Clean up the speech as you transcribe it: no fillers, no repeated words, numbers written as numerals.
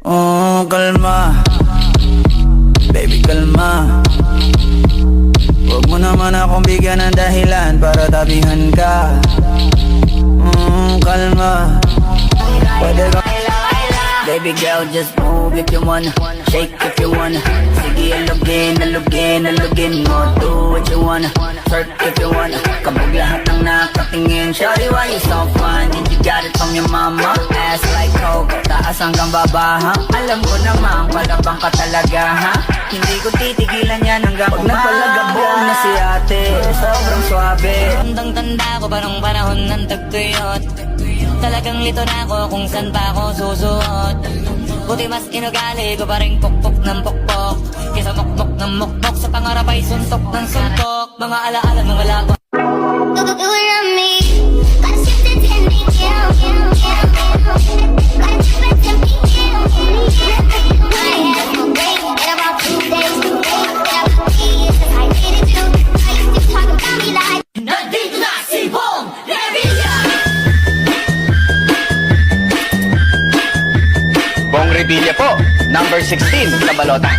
Oh, kalma, baby kalma. Huwag mo naman akong bigyan ng dahilan para tabihan ka. Kalma, pwede ka. Baby girl, just move if you wanna, shake if you wanna. Sige, alugin mo. Do what you wanna, twerk if you wanna. Kabog lahat ng nakatingin. Shawty, why you so fun? And you got it from your mama. Ass like coke, taas hanggang baba, ha? Alam ko naman, palabang ka talaga, ha? Hindi ko titigilan yan hanggang pag napalagabog na si ate. Sobrang swabe. Tandang-tanda ko parang panahon ng tagtuyot. Talagang lito na ako kung saan pa ako susuot. Buti mas inugali ko pa rin pukpok ng pukpok kesa mukmok ng mukmok. Sa pangarap ay suntok ng suntok. Mga alaala ng wala ko. Nandito na si Bong Revilla! Bong Revilla po, number 16 sa balota.